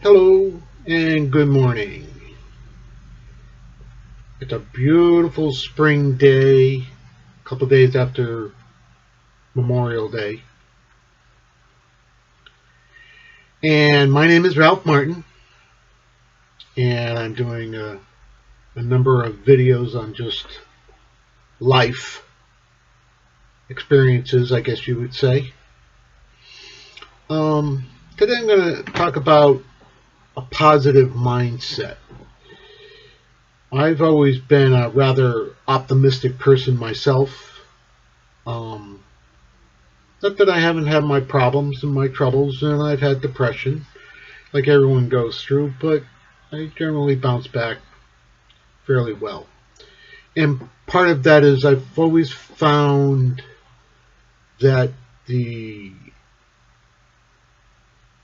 Hello and good morning. It's a beautiful spring day, a couple days after Memorial Day. And my name is Ralph Martin, and I'm doing a number of videos on just life experiences, I guess you would say. Today I'm going to talk about a positive mindset. I've always been a rather optimistic person myself. Um, Not that I haven't had my problems and my troubles, and I've had depression, like everyone goes through, but I generally bounce back fairly well. And part of that is I've always found that you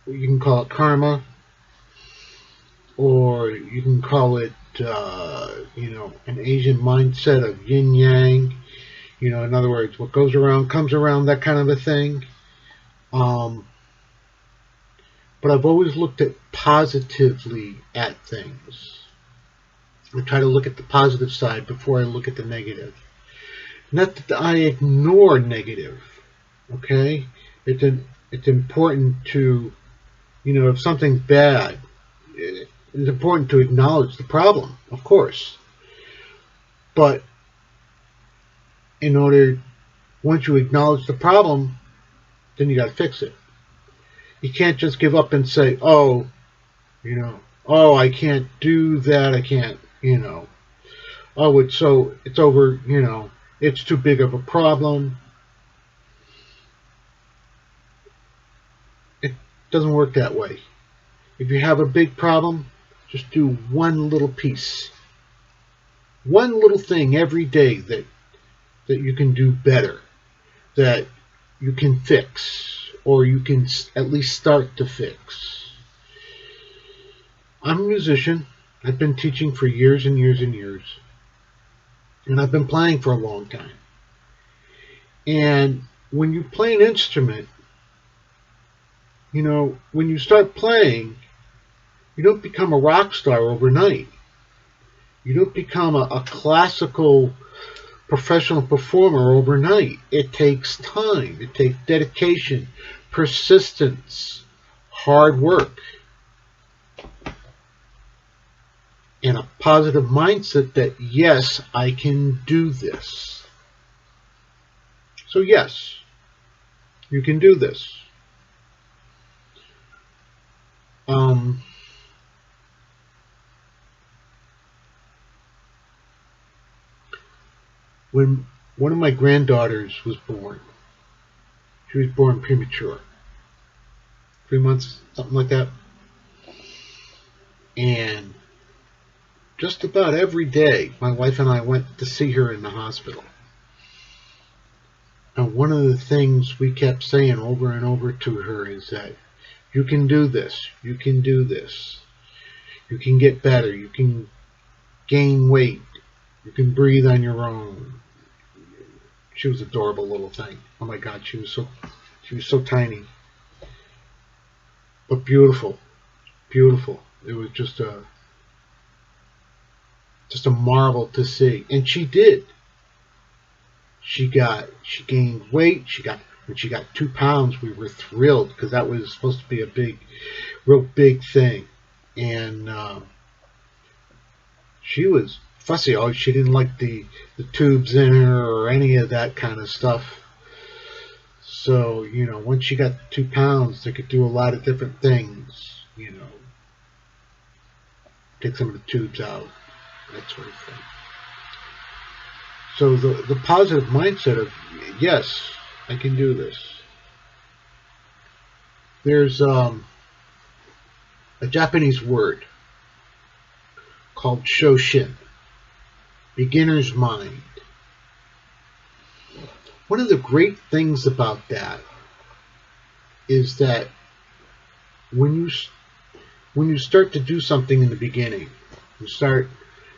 can call it karma, or you can call it, an Asian mindset of yin yang. In other words, what goes around comes around, that kind of a thing. Um, but I've always looked at positively at things. I try to look at the positive side before I look at the negative. Not that I ignore negative, okay? It's important to, if something's bad, it's important to acknowledge the problem, of course. But in order, once you acknowledge the problem, then you got to fix it. You can't just give up and say, oh, I can't do that, I can't, oh, it's over, it's too big of a problem. It doesn't work that way. If you have a big problem, just do one little piece, one little thing every day that you can do better, that you can fix, or you can at least start to fix. I'm a musician. I've been teaching for years and years and years, and I've been playing for a long time. And when you play an instrument, when you start playing, you don't become a rock star overnight. You don't become a classical professional performer overnight. It takes time. It takes dedication, persistence, hard work, and a positive mindset that, yes, I can do this. So, yes, you can do this. When one of my granddaughters was born, she was born premature, 3 months, something like that. And just about every day, my wife and I went to see her in the hospital. And one of the things we kept saying over and over to her is that you can do this, you can do this, you can get better, you can gain weight, you can breathe on your own. She was an adorable little thing. Oh my God, she was so tiny, but beautiful, beautiful. It was just a marvel to see, and she did. She gained weight. When she got 2 pounds, we were thrilled because that was supposed to be a real big thing. And she was fussy. Oh, she didn't like the tubes in her or any of that kind of stuff. So, once she got 2 pounds, they could do a lot of different things. Take some of the tubes out, that sort of thing. So the positive mindset of, yes, I can do this. There's a Japanese word called shoshin, beginner's mind. One of the great things about that is that when you start to do something in the beginning, you start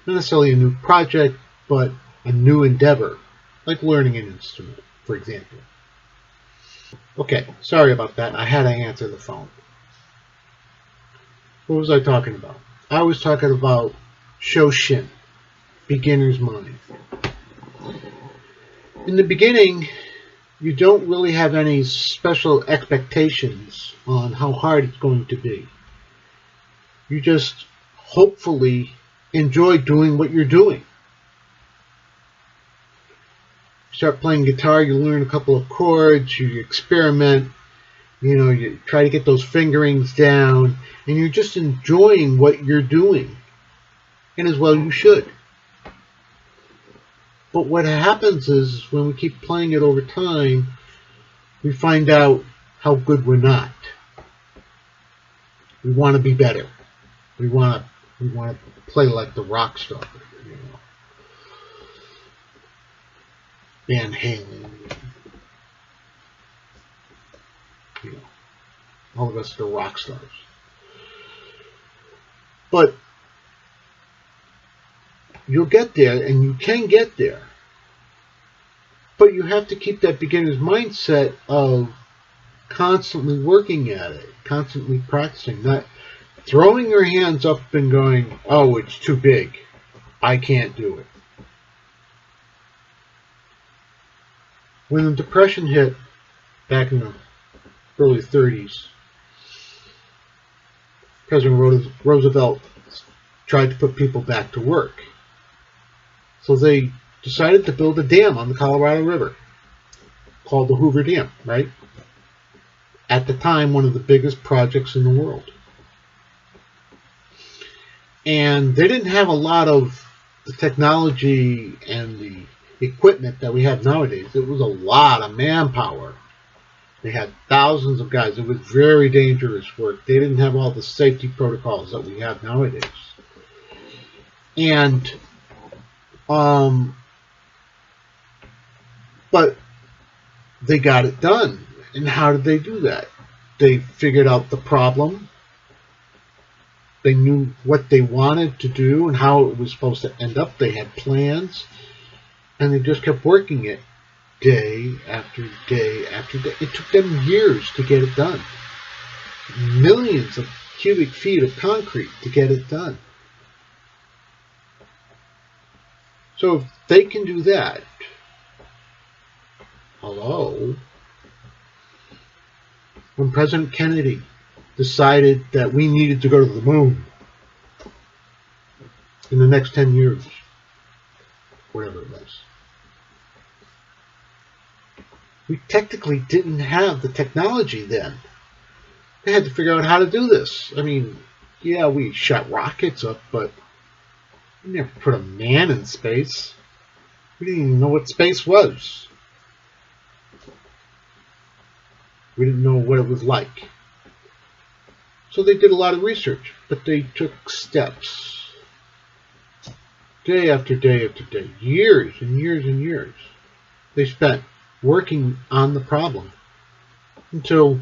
not necessarily a new project, but a new endeavor, like learning an instrument, for example. Okay, sorry about that. I had to answer the phone. What was I talking about? I was talking about Shoshin, beginner's mind. In the beginning, you don't really have any special expectations on how hard it's going to be. You just hopefully enjoy doing what you're doing. You start playing guitar, you learn a couple of chords, you experiment, you try to get those fingerings down, and you're just enjoying what you're doing. And as well you should. But what happens is when we keep playing it over time, we find out how good we're not. We want to be better. We want to play like the rock star, Van Halen, all of us are rock stars. But you'll get there, and you can get there. But you have to keep that beginner's mindset of constantly working at it, constantly practicing, not throwing your hands up and going, oh, it's too big. I can't do it. When the Depression hit back in the early 30s, President Roosevelt tried to put people back to work. So they decided to build a dam on the Colorado River called the Hoover Dam, right? At the time, one of the biggest projects in the world. And they didn't have a lot of the technology and the equipment that we have nowadays. It was a lot of manpower. They had thousands of guys. It was very dangerous work. They didn't have all the safety protocols that we have nowadays. And but they got it done. And how did they do that? They figured out the problem. They knew what they wanted to do and how it was supposed to end up. They had plans. And they just kept working it day after day after day. It took them years to get it done. Millions of cubic feet of concrete to get it done. So if they can do that, hello? When President Kennedy decided that we needed to go to the moon in the next 10 years, whatever it was, we technically didn't have the technology then. They had to figure out how to do this. I mean, yeah, we shot rockets up, but we never put a man in space. We didn't even know what space was. We didn't know what it was like. So they did a lot of research, but they took steps. Day after day after day. Years and years and years. They spent working on the problem until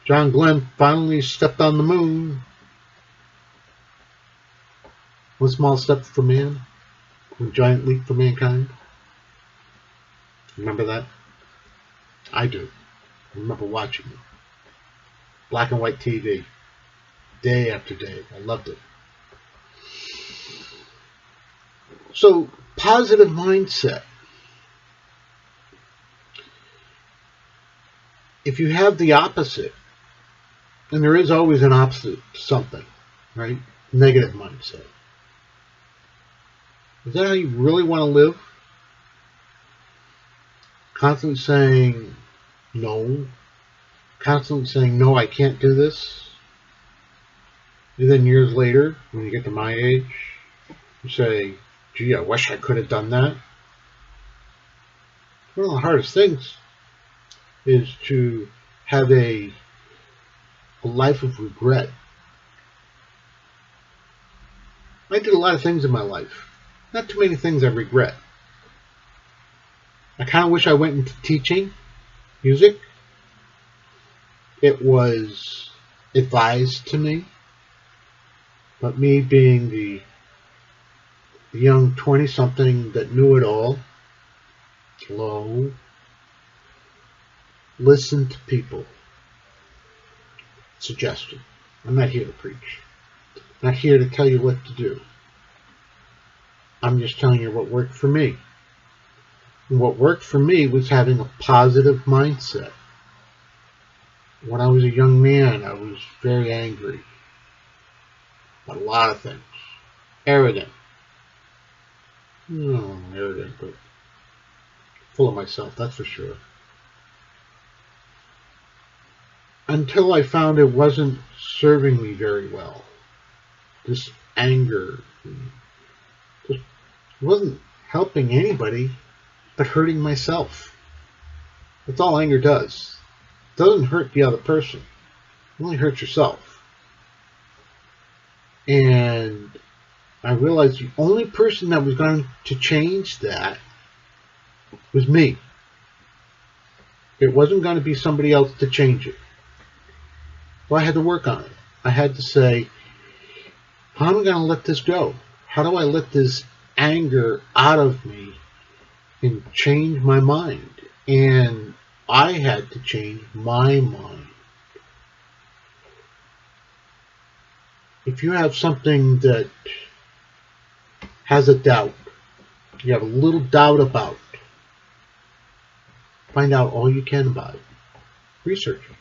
John Glenn finally stepped on the moon. One small step for man, one giant leap for mankind. Remember that? I do. I remember watching it. Black and white TV. Day after day. I loved it. So, positive mindset. If you have the opposite, and there is always an opposite to something, right? Negative mindset. Is that how you really want to live? Constantly saying no. Constantly saying, no, I can't do this. And then years later, when you get to my age, you say, gee, I wish I could have done that. One of the hardest things is to have a life of regret. I did a lot of things in my life. Not too many things I regret. I kind of wish I went into teaching music. It was advised to me. But me being the young 20-something that knew it all, slow, listen to people. Suggestion. I'm not here to preach. Not here to tell you what to do. I'm just telling you what worked for me. And what worked for me was having a positive mindset. When I was a young man, I was very angry about a lot of things. Arrogant. No, arrogant, but full of myself, that's for sure. Until I found it wasn't serving me very well. This anger just wasn't helping anybody but hurting myself. That's all anger does. It doesn't hurt the other person. It only hurts yourself. And I realized the only person that was going to change that was me. It wasn't going to be somebody else to change it. So I had to work on it. I had to say, how am I going to let this go? How do I let this anger out of me and change my mind? And I had to change my mind. If you have something that has a doubt, you have a little doubt about, find out all you can about it. Research it.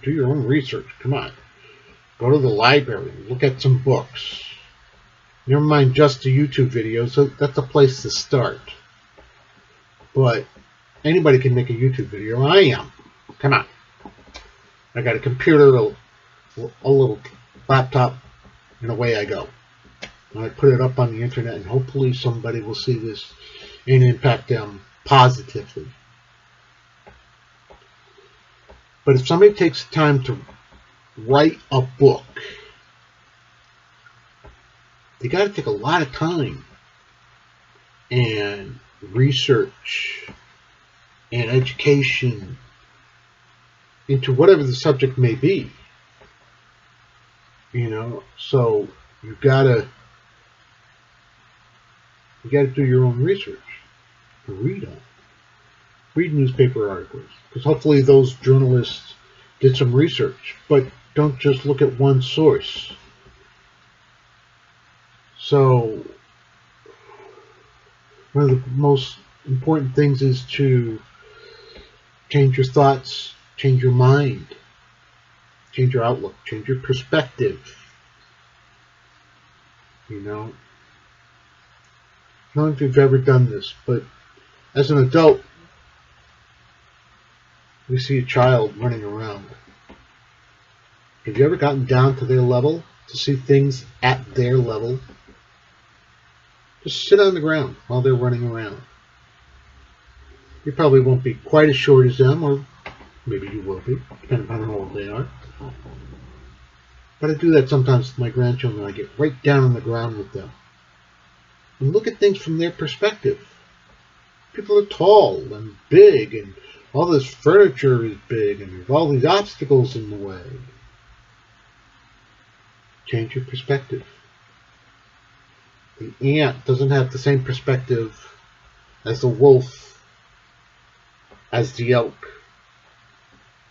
Do your own research. Come on. Go to the library. Look at some books. Never mind just the YouTube videos. So that's a place to start. But anybody can make a YouTube video. I am. Come on. I got a computer, a little laptop, and away I go. And I put it up on the internet, and hopefully somebody will see this and impact them positively. But if somebody takes the time to write a book, they got to take a lot of time and research and education into whatever the subject may be. So you gotta do your own research and read them. Read newspaper articles, because hopefully those journalists did some research, but don't just look at one source. So one of the most important things is to change your thoughts, change your mind, change your outlook, change your perspective. I don't know if you've ever done this, but as an adult, we see a child running around. Have you ever gotten down to their level to see things at their level? Just sit on the ground while they're running around. You probably won't be quite as short as them, or maybe you will be, depending on how old they are. But I do that sometimes with my grandchildren. I get right down on the ground with them and look at things from their perspective. People are tall and big, and all this furniture is big, and there's all these obstacles in the way. Change your perspective. The ant doesn't have the same perspective as the wolf, as the elk,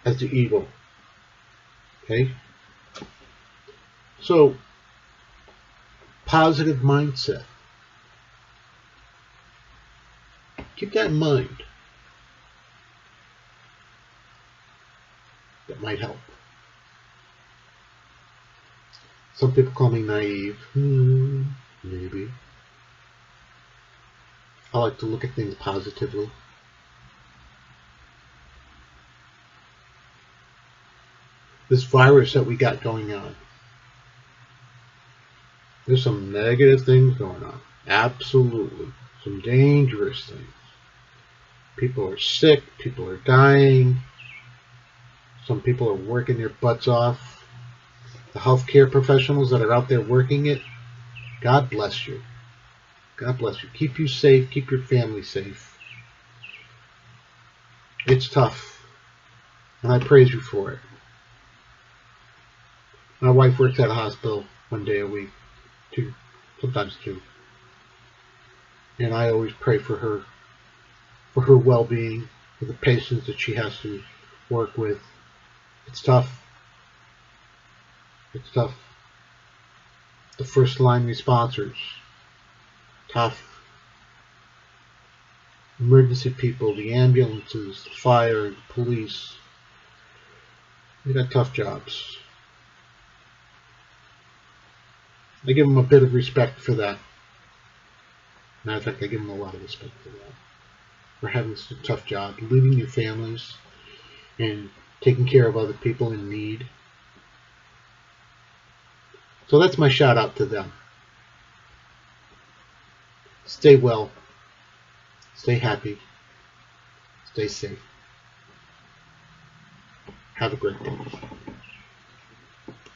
as the eagle. Okay? So, positive mindset. Keep that in mind. That might help. Some people call me naive. Maybe. I like to look at things positively. This virus that we got going on, there's some negative things going on. Absolutely. Some dangerous things. People are sick. People are dying. Some people are working their butts off. The healthcare professionals that are out there working it, God bless you. God bless you. Keep you safe. Keep your family safe. It's tough. And I praise you for it. My wife works at a hospital 1 day a week. 2, sometimes 2. And I always pray for her well-being, for the patients that she has to work with. It's tough. It's tough. the first line responders, tough emergency people, the ambulances, the fire, the police. They got tough jobs. I give them a bit of respect for that. Matter of fact, I give them a lot of respect for that. For having such a tough job, leading your families and taking care of other people in need. So that's my shout out to them. Stay well, stay happy, stay safe. Have a great day.